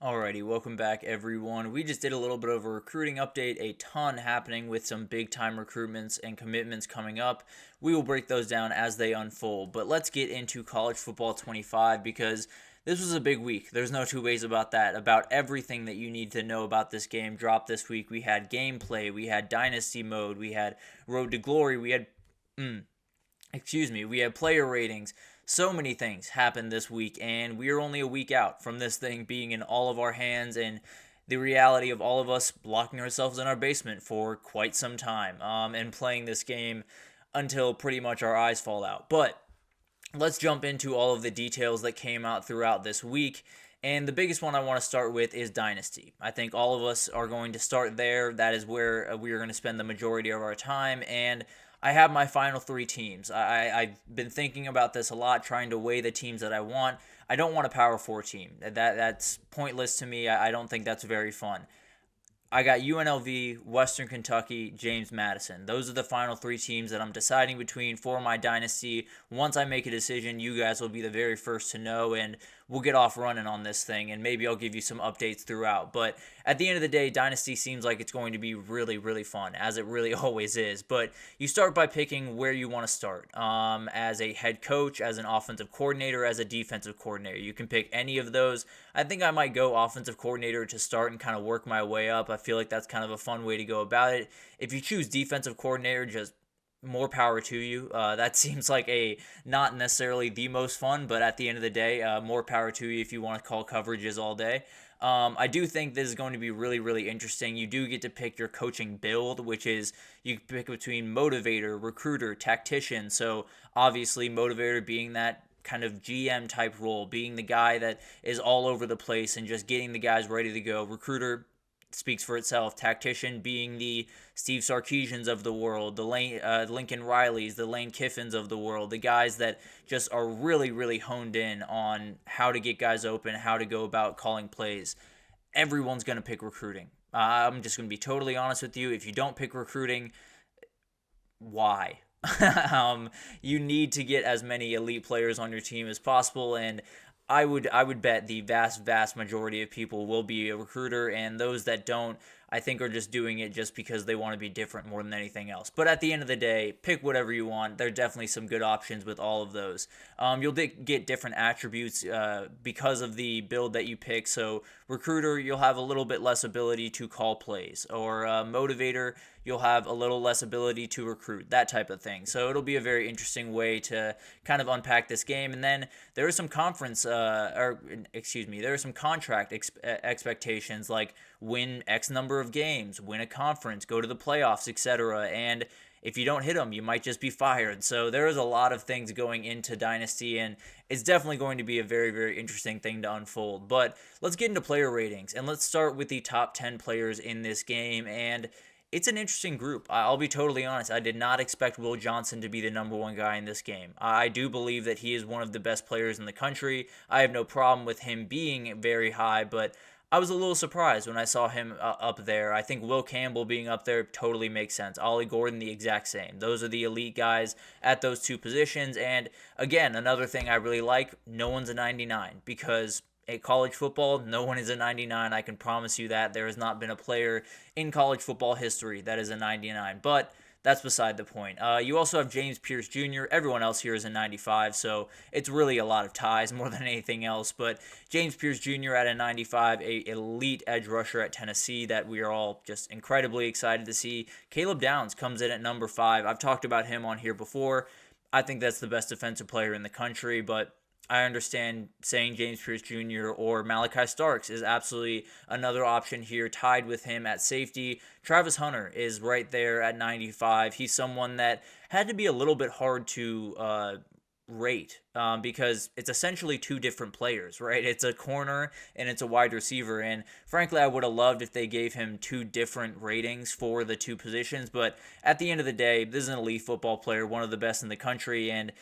Alrighty, welcome back everyone. We just did a little bit of a recruiting update, a ton happening with some big time recruitments and commitments coming up. We will break those down as they unfold, but let's get into college football 25 because this was a big week. There's no two ways about that. About everything that you need to know about this game dropped this week. We had gameplay, we had Dynasty mode, we had Road to Glory, we had player ratings. So many things happened this week, and we are only a week out from this thing being in all of our hands and the reality of all of us locking ourselves in our basement for quite some time and playing this game until pretty much our eyes fall out. But let's jump into all of the details that came out throughout this week. And the biggest one I want to start with is Dynasty. I think all of us are going to start there. That is where we are going to spend the majority of our time. And I have my final three teams. I've been thinking about this a lot, trying to weigh the teams that I want. I don't want a Power 4 team. That's pointless to me. I don't think that's very fun. I got UNLV, Western Kentucky, James Madison. Those are the final three teams that I'm deciding between for my dynasty. Once I make a decision, you guys will be the very first to know, and we'll get off running on this thing, and maybe I'll give you some updates throughout. But at the end of the day, dynasty seems like it's going to be really, really fun, as it really always is. But you start by picking where you want to start. As a head coach, as an offensive coordinator, as a defensive coordinator. You can pick any of those. I think I might go offensive coordinator to start and kind of work my way up. I feel like that's kind of a fun way to go about it. If you choose defensive coordinator, just more power to you. That seems like a not necessarily the most fun, but at the end of the day, more power to you if you want to call coverages all day. I do think this is going to be really, really interesting. You do get to pick your coaching build, which is you pick between motivator, recruiter, tactician. So obviously motivator being that kind of GM type role, being the guy that is all over the place and just getting the guys ready to go. Recruiter speaks for itself. Tactician being the Steve Sarkisians of the world, the Lincoln Rileys, the Lane Kiffins of the world, the guys that just are really, really honed in on how to get guys open, how to go about calling plays. Everyone's going to pick recruiting. I'm just going to be totally honest with you. If you don't pick recruiting, why? You need to get as many elite players on your team as possible, and I would bet the vast majority of people will be a recruiter, and those that don't, I think, are just doing it just because they want to be different more than anything else. But at the end of the day, pick whatever you want. There are definitely some good options with all of those. You'll get different attributes because of the build that you pick. So recruiter, you'll have a little bit less ability to call plays, or motivator, you'll have a little less ability to recruit, that type of thing. So it'll be a very interesting way to kind of unpack this game. And then there are some there are some contract expectations, like win X number of games, win a conference, go to the playoffs, etc. And if you don't hit them, you might just be fired. So there is a lot of things going into Dynasty, and it's definitely going to be a very, very interesting thing to unfold. But let's get into player ratings, and let's start with the top 10 players in this game. And it's an interesting group. I'll be totally honest. I did not expect Will Johnson to be the number one guy in this game. I do believe that he is one of the best players in the country. I have no problem with him being very high, but I was a little surprised when I saw him up there. I think Will Campbell being up there totally makes sense. Ollie Gordon, the exact same. Those are the elite guys at those two positions. And again, another thing I really like, no one's a 99, because at college football, no one is a 99. I can promise you that. There has not been a player in college football history that is a 99. But that's beside the point. You also have James Pierce Jr. Everyone else here is a 95, so it's really a lot of ties more than anything else. But James Pierce Jr. at a 95, a elite edge rusher at Tennessee that we are all just incredibly excited to see. Caleb Downs comes in at number 5. I've talked about him on here before. I think that's the best defensive player in the country, but I understand saying James Pierce Jr. or Malachi Starks is absolutely another option here, tied with him at safety. Travis Hunter is right there at 95. He's someone that had to be a little bit hard to rate because it's essentially two different players, right? It's a corner and it's a wide receiver. And frankly, I would have loved if they gave him two different ratings for the two positions. But at the end of the day, this is an elite football player, one of the best in the country, and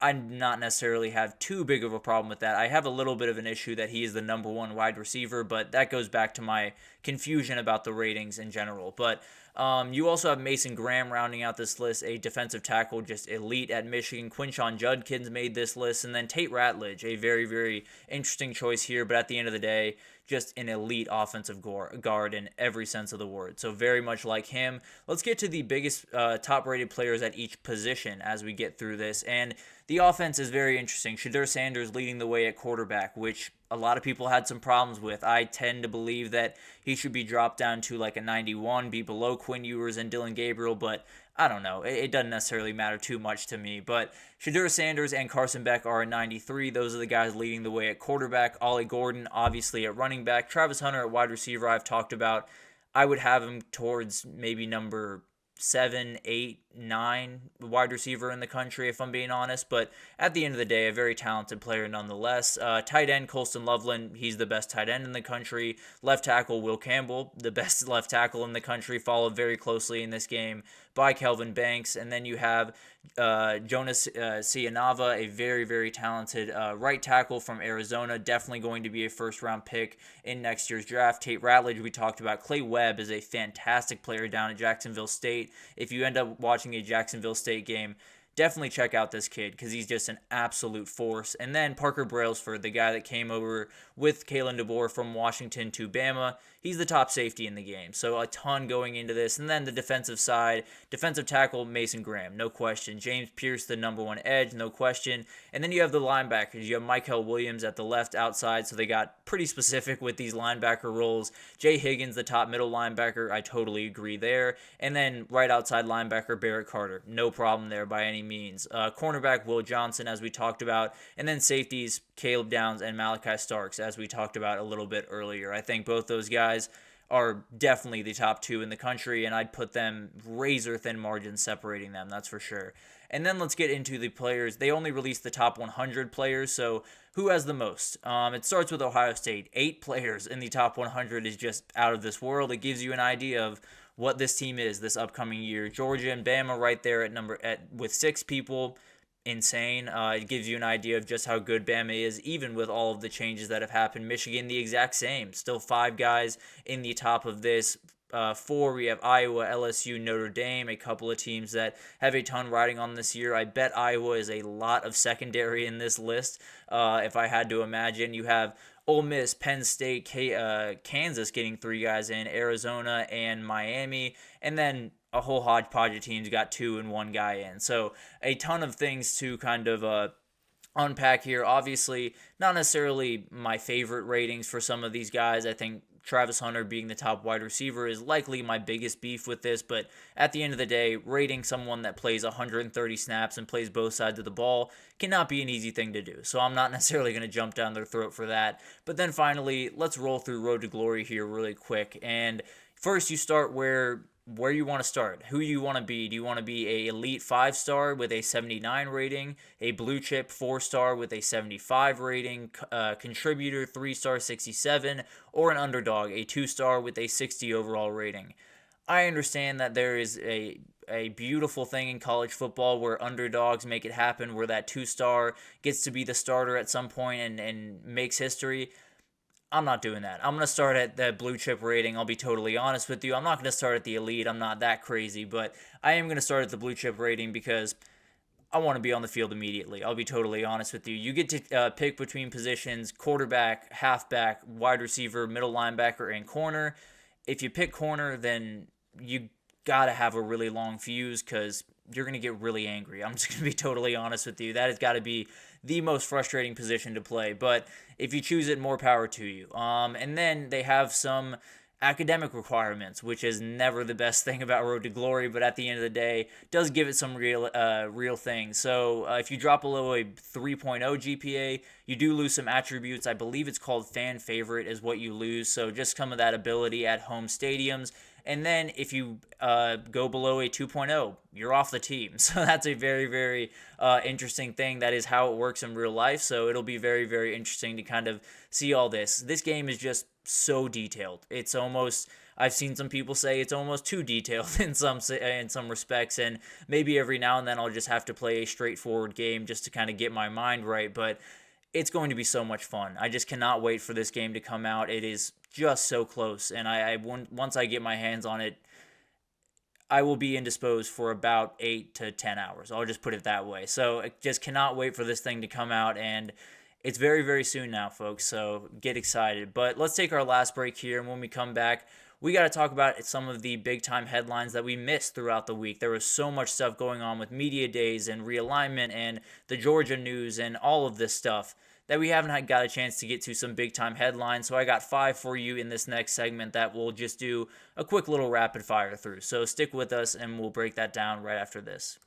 I not necessarily have too big of a problem with that. I have a little bit of an issue that he is the number one wide receiver, but that goes back to my confusion about the ratings in general. But You also have Mason Graham rounding out this list, a defensive tackle, just elite at Michigan. Quinshon Judkins made this list, and then Tate Ratledge, a very, very interesting choice here, but at the end of the day, just an elite offensive guard in every sense of the word. So very much like him. Let's get to the biggest top-rated players at each position as we get through this. And the offense is very interesting. Shedeur Sanders leading the way at quarterback, which a lot of people had some problems with. I tend to believe that he should be dropped down to like a 91, be below Quinn Ewers and Dylan Gabriel, but I don't know. It doesn't necessarily matter too much to me. But Shedeur Sanders and Carson Beck are at 93. Those are the guys leading the way at quarterback. Ollie Gordon, obviously, at running back. Travis Hunter at wide receiver, I've talked about. I would have him towards maybe number 7, 8, 9 wide receiver in the country, if I'm being honest. But at the end of the day, a very talented player nonetheless. Tight end, Colston Loveland, he's the best tight end in the country. Left tackle, Will Campbell, the best left tackle in the country, followed very closely in this game by Kelvin Banks. And then you have Jonas Cianava, a very, very talented right tackle from Arizona, definitely going to be a first-round pick in next year's draft. Tate Ratledge, we talked about. Clay Webb is a fantastic player down at Jacksonville State. If you end up watching a Jacksonville State game, definitely check out this kid because he's just an absolute force. And then Parker Brailsford, the guy that came over with Kalen DeBoer from Washington to Bama, he's the top safety in the game. So a ton going into this. And then the defensive side, defensive tackle Mason Graham, no question. James Pierce, the number one edge, no question. And then you have the linebackers. You have Michael Williams at the left outside, so they got pretty specific with these linebacker roles. Jay Higgins, the top middle linebacker, I totally agree there. And then right outside linebacker Barrett Carter, no problem there by any means. Cornerback Will Johnson, as we talked about. And then safeties Caleb Downs and Malachi Starks, as we talked about a little bit earlier. I think both those guys are definitely the top two in the country, and I'd put them razor-thin margins separating them, that's for sure. And then let's get into the players. They only released the top 100 players, so who has the most? It starts with Ohio State. 8 players in the top 100 is just out of this world. It gives you an idea of what this team is this upcoming year. Georgia and Bama right there with 6 people. Insane. It gives you an idea of just how good Bama is, even with all of the changes that have happened. Michigan, the exact same. Still 5 guys in the top of this. 4, we have Iowa, LSU, Notre Dame, a couple of teams that have a ton riding on this year. I bet Iowa is a lot of secondary in this list, if I had to imagine. You have Ole Miss, Penn State, Kansas getting 3 guys in, Arizona, and Miami, and then a whole hodgepodge of teams got 2 and 1 guy in. So a ton of things to kind of unpack here. Obviously, not necessarily my favorite ratings for some of these guys. I think Travis Hunter being the top wide receiver is likely my biggest beef with this, but at the end of the day, rating someone that plays 130 snaps and plays both sides of the ball cannot be an easy thing to do. So I'm not necessarily going to jump down their throat for that. But then finally, let's roll through Road to Glory here really quick. And first, you start where you want to start, who you want to be. Do you want to be a elite 5-star with a 79 rating, a blue chip 4-star with a 75 rating, contributor 3-star 67, or an underdog, a 2-star with a 60 overall rating? I understand that there is a beautiful thing in college football where underdogs make it happen, where that 2-star gets to be the starter at some point and makes history. I'm not doing that. I'm going to start at the blue chip rating. I'll be totally honest with you. I'm not going to start at the elite. I'm not that crazy, but I am going to start at the blue chip rating because I want to be on the field immediately. I'll be totally honest with you. You get to pick between positions: quarterback, halfback, wide receiver, middle linebacker, and corner. If you pick corner, then you got to have a really long fuse because you're going to get really angry. I'm just going to be totally honest with you. That has got to be the most frustrating position to play. But if you choose it, more power to you. And then they have some academic requirements, which is never the best thing about Road to Glory, but at the end of the day, does give it some real things. So if you drop below a 3.0 GPA, you do lose some attributes. I believe it's called fan favorite is what you lose. So just some of that ability at home stadiums. And then if you go below a 2.0, you're off the team. So that's a very, very interesting thing. That is how it works in real life. So it'll be very, very interesting to kind of see all this. This game is just so detailed. It's almost, I've seen some people say it's almost too detailed in some respects. And maybe every now and then I'll just have to play a straightforward game just to kind of get my mind right. But it's going to be so much fun. I just cannot wait for this game to come out. It is just so close, and once I get my hands on it, I will be indisposed for about 8 to 10 hours. I'll just put it that way. So I just cannot wait for this thing to come out, and it's very, very soon now, folks. So get excited. But let's take our last break here, and when we come back, we got to talk about some of the big time headlines that we missed throughout the week. There was so much stuff going on with media days and realignment and the Georgia news and all of this stuff that we haven't got a chance to get to some big time headlines. So I got 5 for you in this next segment that we'll just do a quick little rapid fire through. So stick with us and we'll break that down right after this.